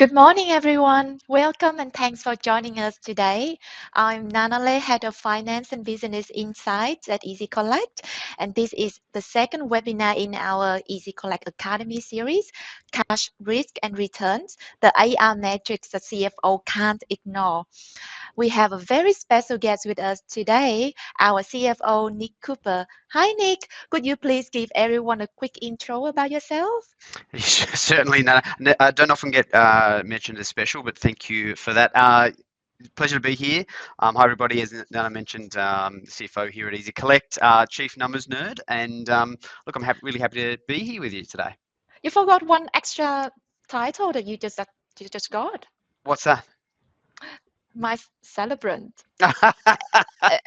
Good morning, everyone. Welcome and thanks for joining us today. I'm Nanale, Head of Finance and Business Insights at ezyCollect, and this is the second webinar in our ezyCollect Academy series, Cash, Risk and Returns, the AR metrics that CFO can't ignore. We have a very special guest with us today, our CFO, Nick Cooper. Hi, Nick. Could you please give everyone a quick intro about yourself? Certainly, no, I don't often get mentioned as special, but thank you for that. Pleasure to be here. Hi, everybody. As Nana mentioned, CFO here at ezyCollect, Chief Numbers Nerd, and look, I'm really happy to be here with you today. You forgot one extra title that you just got. What's that? My celebrant.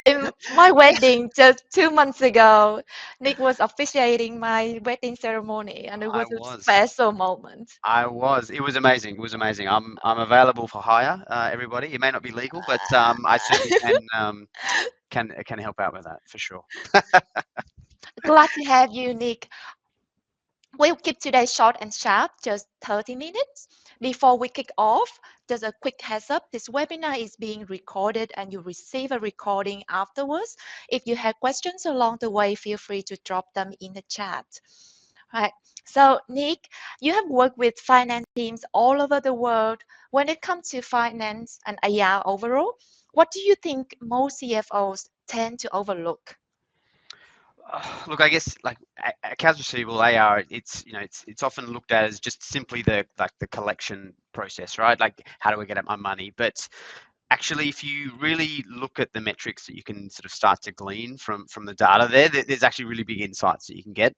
In my wedding just 2 months ago, Nick was officiating my wedding ceremony, and it I was a was. special moment. I was. It was amazing. It was amazing. I'm available for hire. Everybody. It may not be legal, but I certainly can help out with that for sure. Glad to have you, Nick. We'll keep today short and sharp, just 30 minutes. Before we kick off, just a quick heads up, this webinar is being recorded and you receive a recording afterwards. If you have questions along the way, feel free to drop them in the chat. Right. So, Nick, you have worked with finance teams all over the world. When it comes to finance and AR overall, what do you think most CFOs tend to overlook? Look, I guess like accounts receivable AR, it's often looked at as just simply the collection process, right? Like how do I get at my money? But actually, if you really look at the metrics that you can sort of start to glean from the data there's actually really big insights that you can get.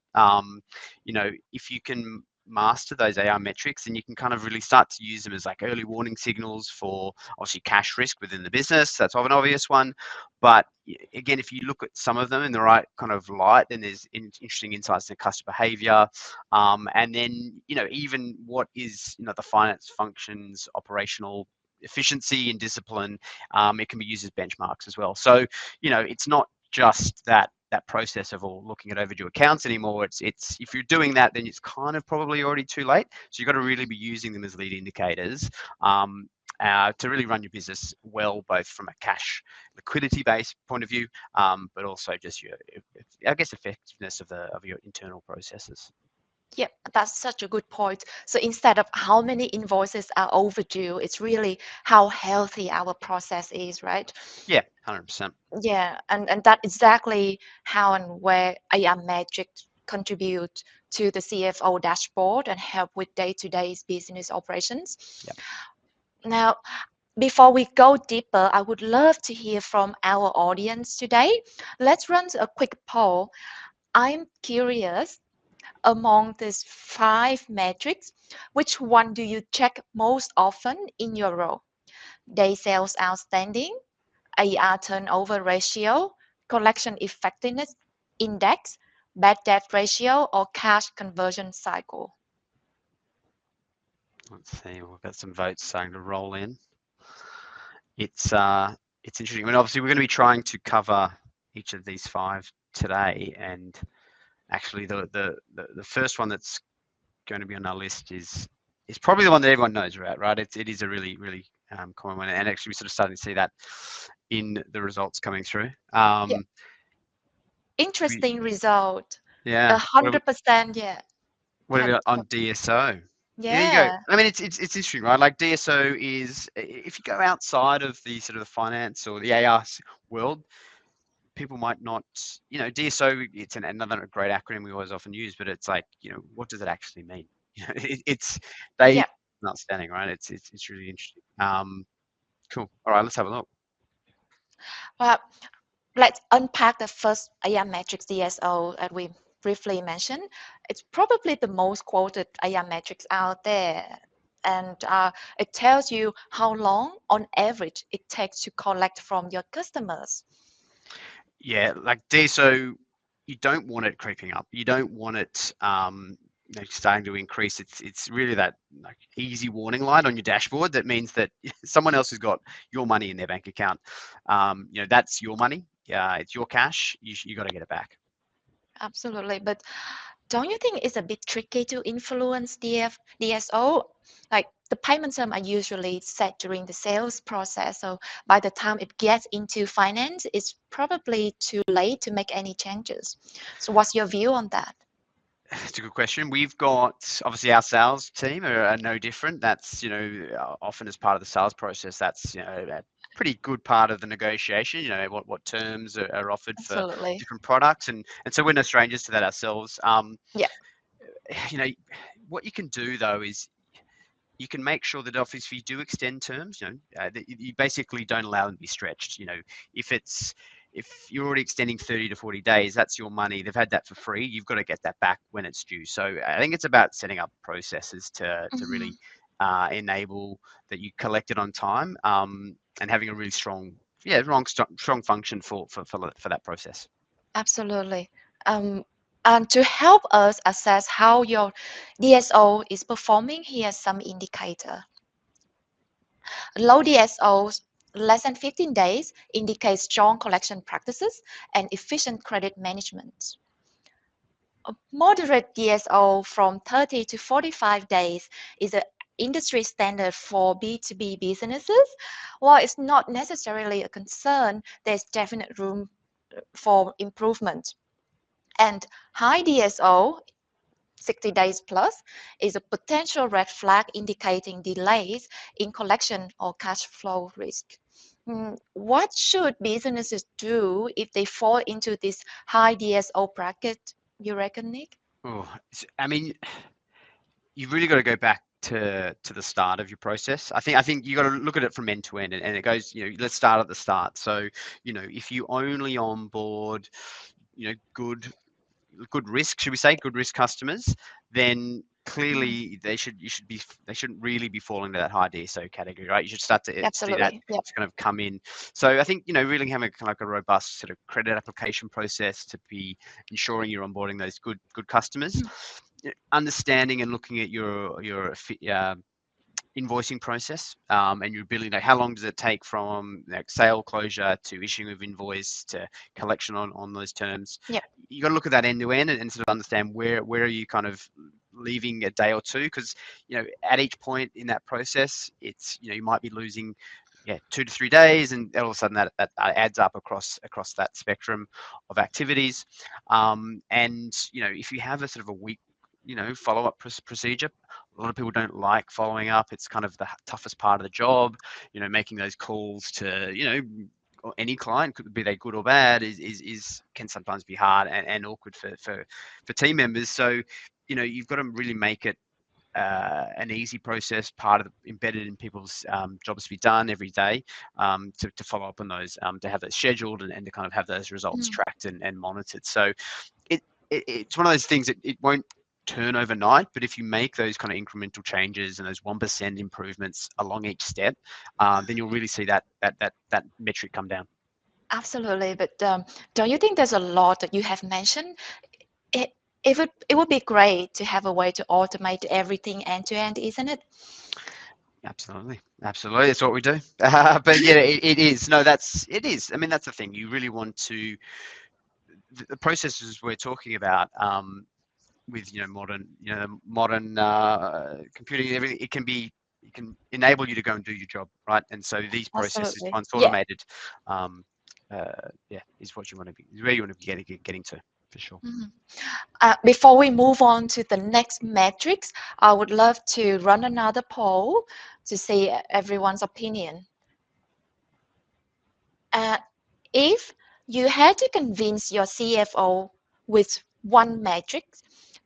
If you can master those AR metrics, then you can kind of really start to use them as like early warning signals for obviously cash risk within the business. That's an obvious one. But again, if you look at some of them in the right kind of light, then there's interesting insights into customer behavior. And then, even what is, the finance functions, operational efficiency and discipline. It can be used as benchmarks as well. So, it's not just that process of all looking at overdue accounts anymore. It's if you're doing that, then it's kind of probably already too late. So you've got to really be using them as lead indicators. To really run your business well, both from a cash liquidity based point of view, but also just your, I guess, effectiveness of your internal processes. Yeah, that's such a good point. So instead of how many invoices are overdue, it's really how healthy our process is, right? Yeah, 100%. Yeah, and that exactly how and where AI metrics contribute to the CFO dashboard and help with day-to-day business operations. Yeah. Now, before we go deeper, I would love to hear from our audience today. Let's run a quick poll. I'm curious, among these five metrics, which one do you check most often in your role? Day sales outstanding, AR turnover ratio, collection effectiveness index, bad debt ratio, or cash conversion cycle? Let's see. We've got some votes starting to roll in. It's interesting. I mean, obviously, we're going to be trying to cover each of these five today, and actually, the first one that's going to be on our list is probably the one that everyone knows about, right? It is a really common one, and actually, we're sort of starting to see that in the results coming through. Yeah, We, interesting result. yeah. A 100%, yeah. What have we got on Top. DSO? There you go. Yeah, I mean, it's interesting, right? Like DSO is, if you go outside of the sort of the finance or the AR world, people might not, DSO, it's another great acronym we always often use, but it's like, what does it actually mean? It's they yeah. outstanding, right? It's really interesting. Cool. All right, let's have a look. Well, let's unpack the first AI metrics DSO that we briefly mentioned. It's probably the most quoted AI metrics out there. And it tells you how long, on average, it takes to collect from your customers. Yeah, like DSO, you don't want it creeping up. You don't want it starting to increase. It's really that like easy warning light on your dashboard that means that someone else has got your money in their bank account. That's your money. Yeah, it's your cash. You got to get it back. Absolutely. But don't you think it's a bit tricky to influence DSO? Like the payment term are usually set during the sales process. So by the time it gets into finance, it's probably too late to make any changes. So what's your view on that? It's a good question. We've got obviously our sales team are no different. That's often as part of the sales process. That's a pretty good part of the negotiation. What terms are offered for Absolutely. different products, and so we're no strangers to that ourselves. Yeah. You know, what you can do though is you can make sure that if you do extend terms, that you basically don't allow them to be stretched. If you're already extending 30 to 40 days, that's your money. They've had that for free. You've got to get that back when it's due. So I think it's about setting up processes to Hmm. really enable that you collect it on time, and having a really strong, strong function for that process. Absolutely. Um, and to help us assess how your DSO is performing, here's some indicator. Low DSOs, less than 15 days, indicates strong collection practices and efficient credit management. A moderate DSO from 30 to 45 days is an industry standard for B2B businesses. While it's not necessarily a concern, there's definite room for improvement. And high DSO, 60 days plus, is a potential red flag indicating delays in collection or cash flow risk. What should businesses do if they fall into this high DSO bracket, you reckon, Nick? Oh, I mean, you've really got to go back to the start of your process. I think you got to look at it from end to end, and it goes. Let's start at the start. So, if you only onboard, good risk, should we say, good risk customers, then Mhm. clearly they shouldn't really be falling to that high DSO category, right? You should start to see that Absolutely. Yep. to kind of come in. So I think really having kind of like a robust sort of credit application process to be ensuring you're onboarding those good customers, Mhm. understanding and looking at your invoicing process, and your ability to how long does it take from sale closure to issuing of invoice to collection on those terms. Yep. You got to look at that end to end and sort of understand where are you kind of leaving a day or two, because at each point in that process it's you might be losing 2 to 3 days, and all of a sudden that adds up across that spectrum of activities. And if you have a sort of a week follow-up procedure, a lot of people don't like following up. It's kind of the toughest part of the job. Making those calls to any client, could be they good or bad, is can sometimes be hard and awkward for team members. So you've got to really make it an easy process, part of embedded in people's jobs to be done every day, to follow up on those, to have those scheduled, and to kind of have those results Mhm. tracked and monitored. So it's one of those things that it won't turn overnight, but if you make those kind of incremental changes and those 1% improvements along each step, then you'll really see that metric come down. Absolutely. But don't you think there's a lot that you have mentioned? It, it would be great to have a way to automate everything end to end, isn't it? Absolutely, that's what we do. But yeah, it is. No, it is. I mean, that's the thing. You really want to the processes we're talking about, with modern computing and everything. It can enable you to go and do your job, right? And so these processes, Absolutely. once Yeah. automated, is what you want to be, is where you want to be getting to, for sure. Mhm. Before we move on to the next metrics, I would love to run another poll to see everyone's opinion. Uh, if you had to convince your CFO with one metric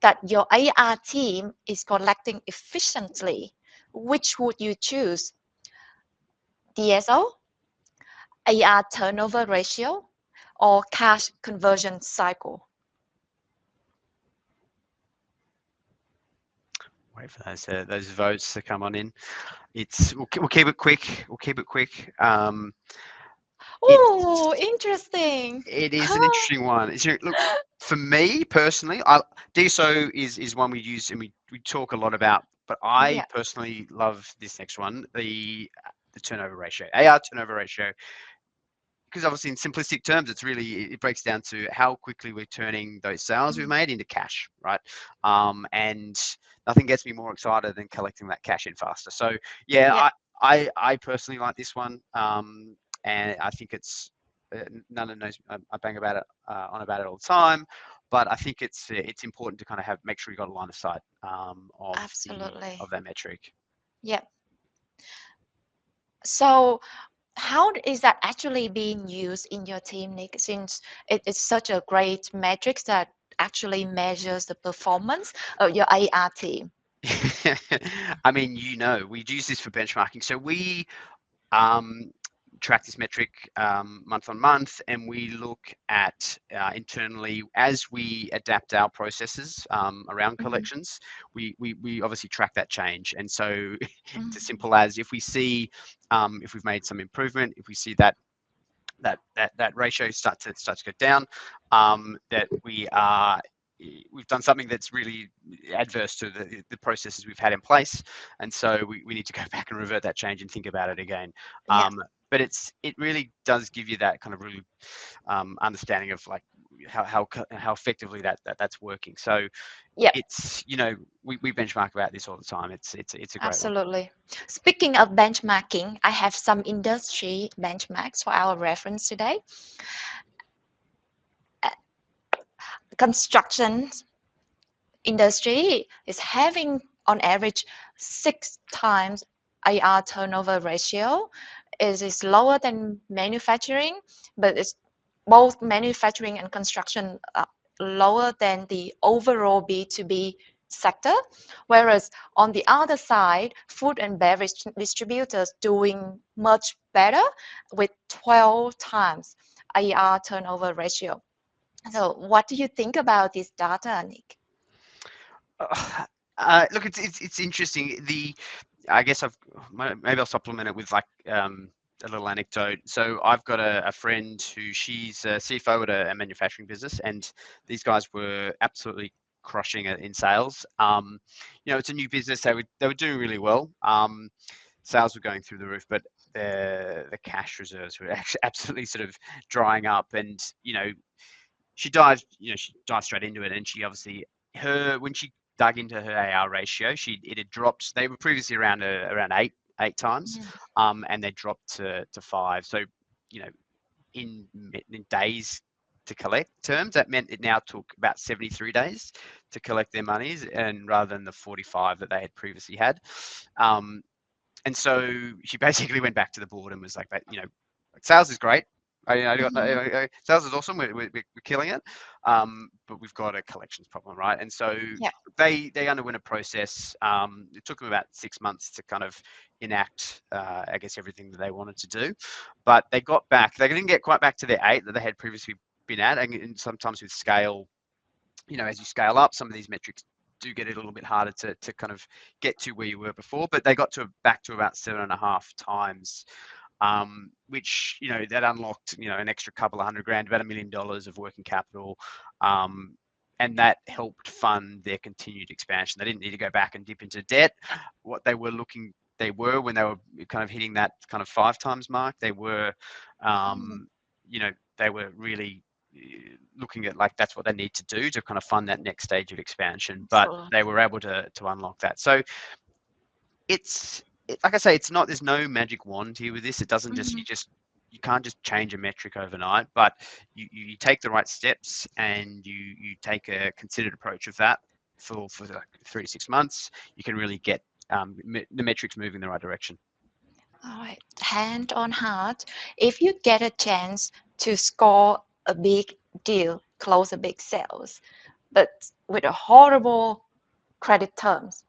that your AR team is collecting efficiently, which would you choose? DSO, AR turnover ratio, or cash conversion cycle? Wait for those votes to come on in. We'll keep it quick. We'll keep it quick. Oh, It's interesting. it is an interesting one. Look, for me personally, DSO is one we use and we talk a lot about, but I Yeah. personally love this next one, the turnover ratio, AR turnover ratio. because obviously in simplistic terms, it's really, it breaks down to how quickly we're turning those sales we've Mhm. made into cash, right? And nothing gets me more excited than collecting that cash in faster. So yeah, Yeah, I personally like this one, and I think it's none of knows I bang about it on about it all the time, but I think it's important to kind of have make sure you got a line of sight absolutely. of that metric. Yeah. So how is that actually being used in your team, Nick? Since it is such a great metric that actually measures the performance of your AR team. I mean, we use this for benchmarking. So we um, track this metric month on month, and we look at internally as we adapt our processes around Mhm, collections. We obviously track that change, and so it's as mhm. simple as if we see if we've made some improvement, if we see that ratio start to go down, that we've done something that's really adverse to the processes we've had in place, and so we need to go back and revert that change and think about it again. Yeah, But it really does give you that kind of really understanding of like how effectively that's working. So yeah, it's we benchmark about this all the time. It's a great one. absolutely. Speaking of benchmarking, I have some industry benchmarks for our reference today. Uh, Construction industry is having on average 6 times AR turnover ratio. It is lower than manufacturing, but it's both manufacturing and construction are lower than the overall B2B sector. Whereas on the other side, food and beverage distributors doing much better with 12 times AR turnover ratio. So what do you think about this data, Nick? Look, it's interesting. I guess maybe I'll supplement it with like a little anecdote. So I've got a friend who she's a CFO at a manufacturing business, and these guys were absolutely crushing it in sales. It's a new business. They were doing really well. Sales were going through the roof, but the cash reserves were actually absolutely sort of drying up, and she dived straight into it, and she obviously her when she dug into her AR ratio, it had dropped. They were previously around eight times, Mhm. and they dropped to five. So, you know, in days to collect terms, that meant it now took about 73 days to collect their monies, and rather than the 45 that they had previously had. Um, and so she basically went back to the board and was like, like, sales is great. Mhm. Sales is awesome. We're killing it. But we've got a collections problem, right? And so Yeah. they underwent a process. It took them about 6 months to kind of enact, I guess, everything that they wanted to do. But they got back. They didn't get quite back to their 8 that they had previously been at. And sometimes with scale, as you scale up, some of these metrics do get a little bit harder to kind of get to where you were before, but they got to back to about 7.5 times, which, that unlocked, an extra couple of hundred grand, about $1 million of working capital. Um, and that helped fund their continued expansion. They didn't need to go back and dip into debt. What they were when they were kind of hitting that kind of 5 times mark, they were, Mhm. um, you know, they were really looking at like that's what they need to do to kind of fund that next stage of expansion. But they Absolutely. were able to unlock that. So like I say, it's not there's no magic wand here with this. It doesn't Mhm. you can't just change a metric overnight, but you take the right steps and you take a considered approach of that for like 3 to 6 months. You can really get the metrics moving in the right direction. All right. Hand on heart, if you get a chance to score a big deal, close a big sales, but with a horrible credit terms,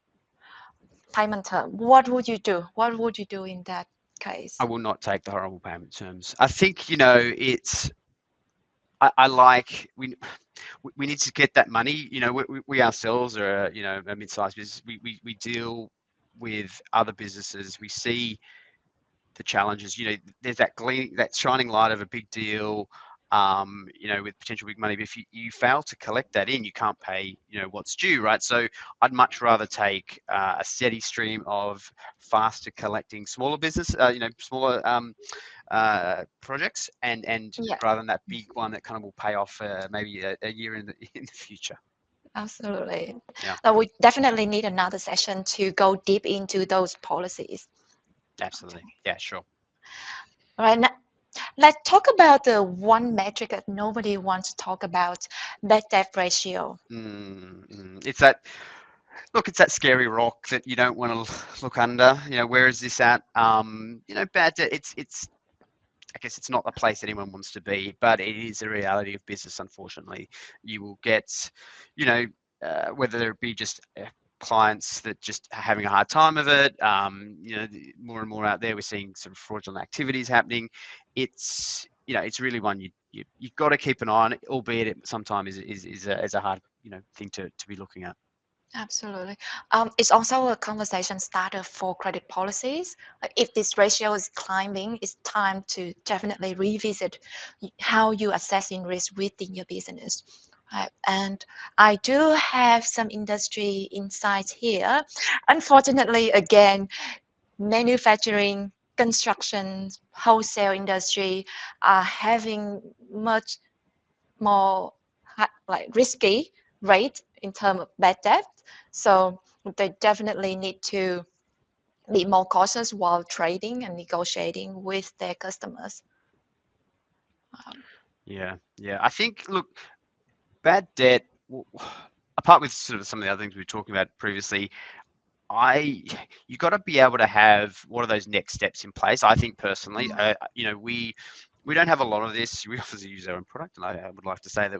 payment term, what would you do? What would you do in that I case? will not take the horrible payment terms. I think it's I like we need to get that money. We ourselves are a mid-sized business. We deal with other businesses. We see the challenges. There's that shining light of a big deal. with potential big money. But if you fail to collect that in, you can't pay, what's due, right? So I'd much rather take a steady stream of faster collecting smaller business, smaller projects, and Yeah, rather than that big one that kind of will pay off maybe a year in the in the future. absolutely. Yeah, We definitely need another session to go deep into those policies. absolutely. Yeah, sure. All right, now, let's talk about the one metric that nobody wants to talk about, bad debt ratio. It's that look. It's that scary rock that you don't want to look under. Where is this at? Bad debt. It's I guess it's not the place anyone wants to be, but it is a reality of business. Unfortunately, you will get, you know, whether it be just clients that just are having a hard time of it. More and more out there, we're seeing some fraudulent activities happening. It's really one you've got to keep an eye on, albeit it sometimes is a hard thing to be looking at. Absolutely. It's also a conversation starter for credit policies. Like if this ratio is climbing, it's time to definitely revisit how you assessing risk within your business. Right. And I do have some industry insights here. Unfortunately, again, manufacturing, construction, wholesale industry are having much more like risky rate in terms of bad debt. So they definitely need to be more cautious while trading and negotiating with their customers. Um, Yeah. I think, look, bad debt. Apart with sort of some of the other things we were talking about previously, I you got to be able to have what are those next steps in place. I think personally, mm, we don't have a lot of this. We obviously use our own product, and I would like to say that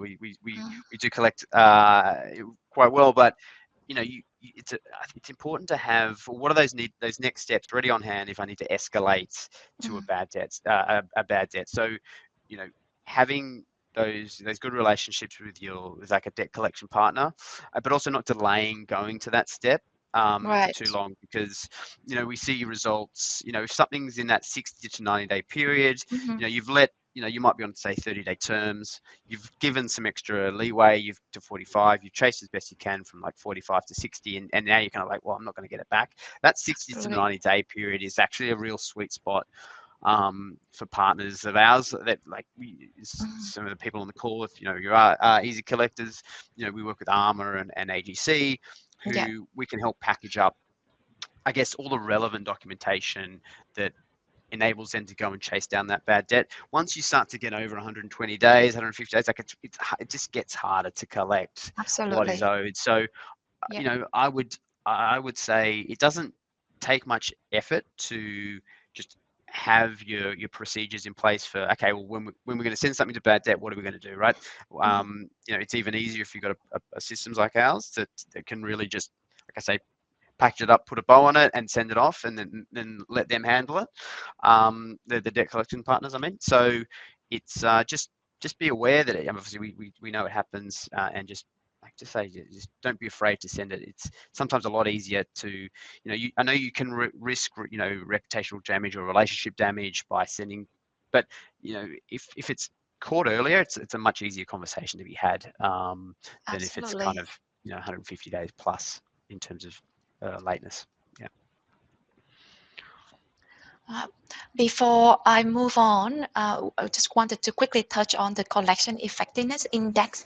mm, we do collect quite well. But it's important to have what are those next steps ready on hand if I need to escalate to mm, a bad debt. So you know having those good relationships with like a debt collection partner, but also not delaying going to that step for too right. long, because we see results. If something's in that 60 to 90-day period, Hmm. you've let you might be on, say, 30-day terms. You've given some extra leeway. You've to 45. You've chased as best you can from like 45 to 60, and now you're kind of like, well, I'm not going to get it back. That 60 to Absolutely. 90-day period is actually a real sweet spot for partners of ours that like Mm, some of the people on the call. If you are easy collectors, we work with Armour and AGC, yeah, who we can help package up, I guess, all the relevant documentation that enables them to go and chase down that bad debt. Once you start to get over 120 days, 150 days, like it just gets harder to collect what is absolutely. owed. So, Yeah. I would say it doesn't take much effort to just have your procedures in place for, okay, well, when we're going to send something to bad debt, what are we going to do, right? Mm, It's even easier if you've got a systems like ours that can really just, like I say, package it up, put a bow on it, and send it off, and then let them handle it. The debt collection partners, I mean. So it's just be aware that obviously we know it happens, and just like to say, just don't be afraid to send it. It's sometimes a lot easier to, I know you can risk, reputational damage or relationship damage by sending, but if it's caught earlier, it's a much easier conversation to be had, than if it's kind absolutely. of 150 days plus in terms of lateness. Yeah. Uh, Before I move on, I just wanted to quickly touch on the collection effectiveness index.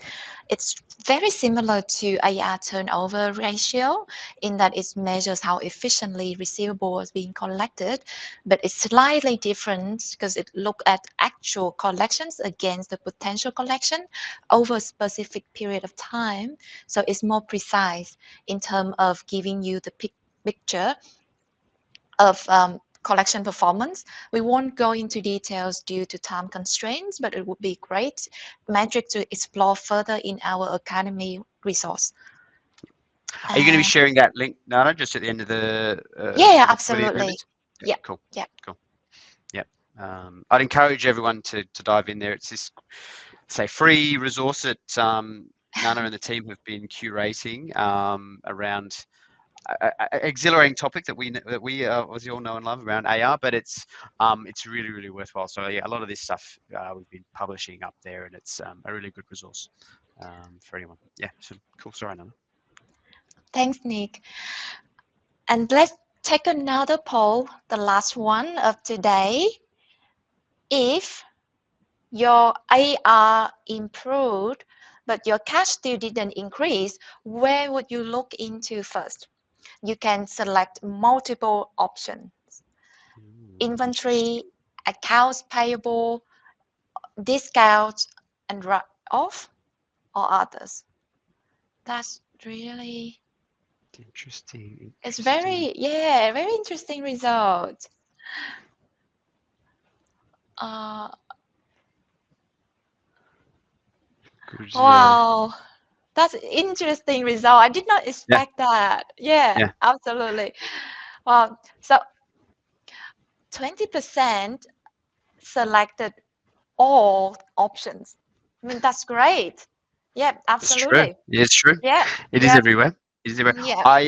It's very similar to AR turnover ratio in that it measures how efficiently receivable is being collected, but it's slightly different because it looks at actual collections against the potential collection over a specific period of time. So it's more precise in terms of giving you the picture of collection performance. We won't go into details due to time constraints, but it would be great metric to explore further in our academy resource. Are you going to be Uh, sharing that link, Nana, just at the end of yeah, yeah, for the absolutely. members? Yeah, Yeah, cool, yeah, cool. Yeah. I'd encourage everyone to dive in there. It's this, say, free resource that Nana and the team have been curating around exhilarating topic that we obviously all know and love around AR, but it's really really worthwhile. So yeah, a lot of this stuff we've been publishing up there, and it's a really good resource for anyone. Yeah, so cool. Sorry, Nana. Thanks, Nick. And let's take another poll, the last one of today. If your AR improved, but your cash still didn't increase, where would you look into first? You can select multiple options: Interesting. inventory, accounts payable, discounts, and write-off, or others. That's really, Interesting. it's Interesting. very, yeah, very interesting result. Uh, Good. wow, that's interesting result. I did not Yeah. expect that. Yeah, Yeah. absolutely. Wow. So 20% selected all options. I mean, that's great. Yeah, It's true. absolutely. Yeah, it's true. Yeah, It is yeah, everywhere. It is everywhere. yeah, I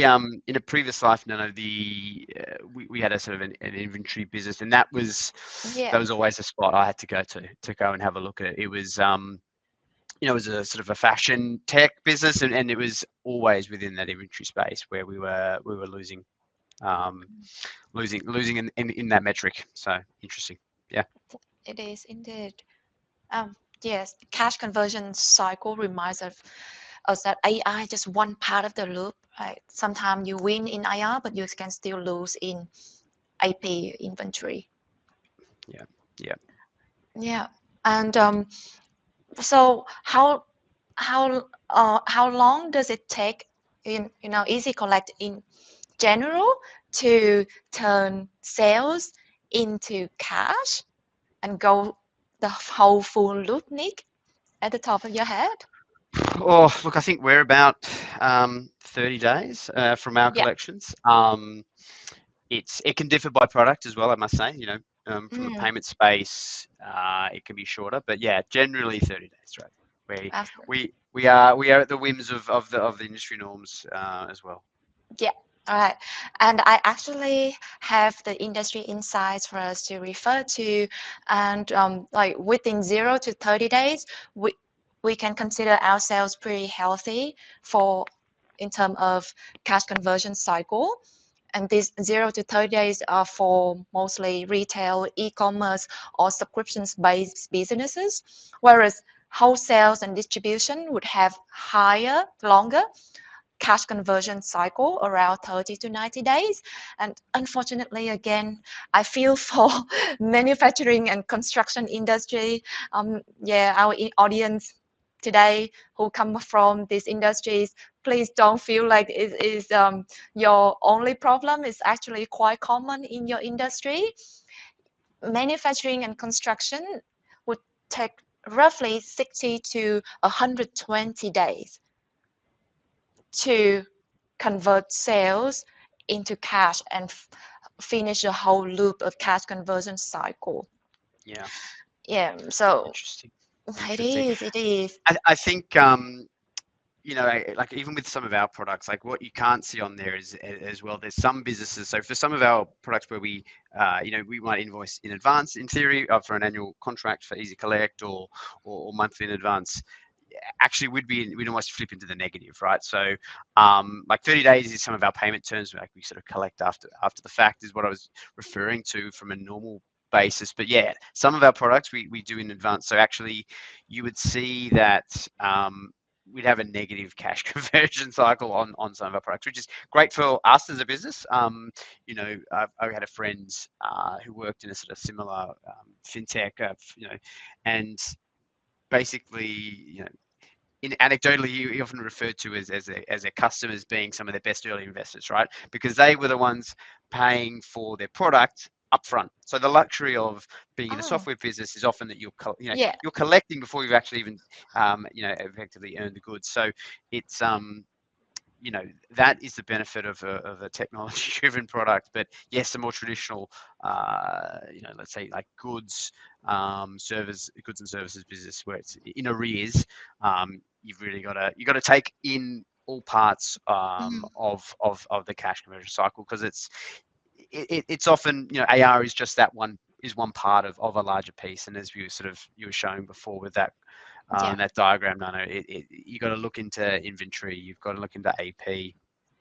in a previous life, no, we had a sort of an inventory business, and yeah. that was always a spot I had to go and have a look at it. It was it was a sort of a fashion tech business, and it was always within that inventory space where we were um, losing in that metric. So interesting. Yeah. It is indeed. Um, yes, cash conversion cycle reminds us that AI is just one part of the loop. Right? Sometimes you win in IR, but you can still lose in AP inventory. Yeah. Yeah. Yeah, and so how long does it take in ezyCollect in general to turn sales into cash and go the whole full loop, Nick, at the top of your head? Oh, look, I think we're about 30 days from our Yeah. collections. It can differ by product as well, I must say. From the Mm, payment space, it can be shorter, but yeah, generally 30 days, right? We absolutely. we are at the whims of the industry norms as well. Yeah. All right. And I actually have the industry insights for us to refer to. And like within 0 to 30 days, we can consider ourselves pretty healthy for in terms of cash conversion cycle. And these 0 to 30 days are for mostly retail, e-commerce, or subscriptions-based businesses, whereas wholesales and distribution would have higher, longer cash conversion cycle around 30 to 90 days. And unfortunately, again, I feel for manufacturing and construction industry. Yeah, our audience today who come from these industries, please don't feel like it is your only problem. It's actually quite common in your industry. Manufacturing and construction would take roughly 60 to 120 days to convert sales into cash and finish the whole loop of cash conversion cycle. Yeah, Yeah, so interesting, it interesting. is, it is. I think like even with some of our products, like what you can't see on there is as well. There's some businesses. So for some of our products where we might invoice in advance in theory for an annual contract for ezyCollect or monthly in advance. Actually, we'd almost flip into the negative, right? So, like 30 days is some of our payment terms. Like we sort of collect after the fact is what I was referring to from a normal basis. But yeah, some of our products we do in advance. So actually, you would see that we'd have a negative cash conversion cycle on some of our products, which is great for us as a business. I had a friend who worked in a sort of similar fintech, and basically, anecdotally, he often referred to as their customers being some of their best early investors, right? Because they were the ones paying for their product upfront. So the luxury of being in a Oh, software business is often that yeah. you're collecting before you've actually even effectively earned the goods. So it's that is the benefit of a technology-driven product. But yes, the more traditional, let's say like goods and services business where it's in arrears, you've really got to take in all parts Mhm. of the cash conversion cycle, because it's often, AR is just one part of a larger piece. And as you were showing before with Yeah, that diagram, Nano, you got to look into inventory, you've got to look into AP,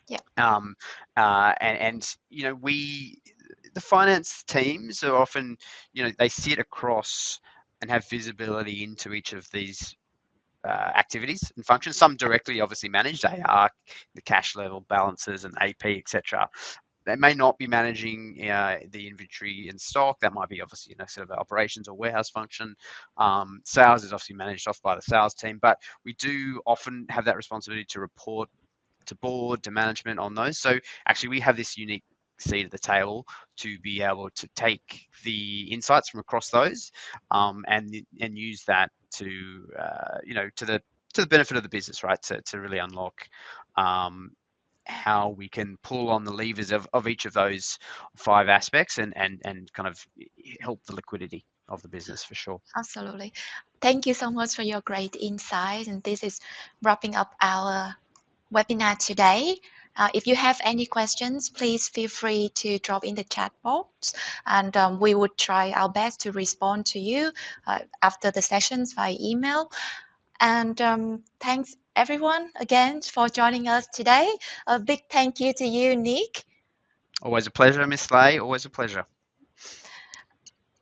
yeah, um, and the finance teams are often, they sit across and have visibility into each of these activities and functions. Some directly, obviously, managed AR, the cash level balances and AP, etc. They may not be managing the inventory in stock. That might be obviously, sort of operations or warehouse function. Sales is obviously managed off by the sales team, but we do often have that responsibility to report to board, to management on those. So actually, we have this unique seat at the table to be able to take the insights from across those, and use that to to the benefit of the business, right? To really unlock how we can pull on the levers of each of those five aspects, and kind of help the liquidity of the business for sure. absolutely. Thank you so much for your great insight. And this is wrapping up our webinar today. If you have any questions, please feel free to drop in the chat box, and we would try our best to respond to you after the sessions via email. And thanks everyone again for joining us today. A big thank you to you, Nick. Always a pleasure, Miss Slay. Always a pleasure.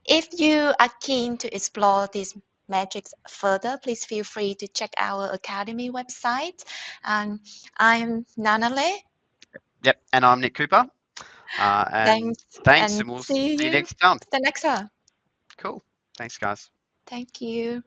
If you are keen to explore these metrics further, please feel free to check our Academy website. And I'm Nanale. Yep, and I'm Nick Cooper. And Thanks thanks, and and we'll see see you you next time. the next one. Cool. Thanks, guys. Thank you.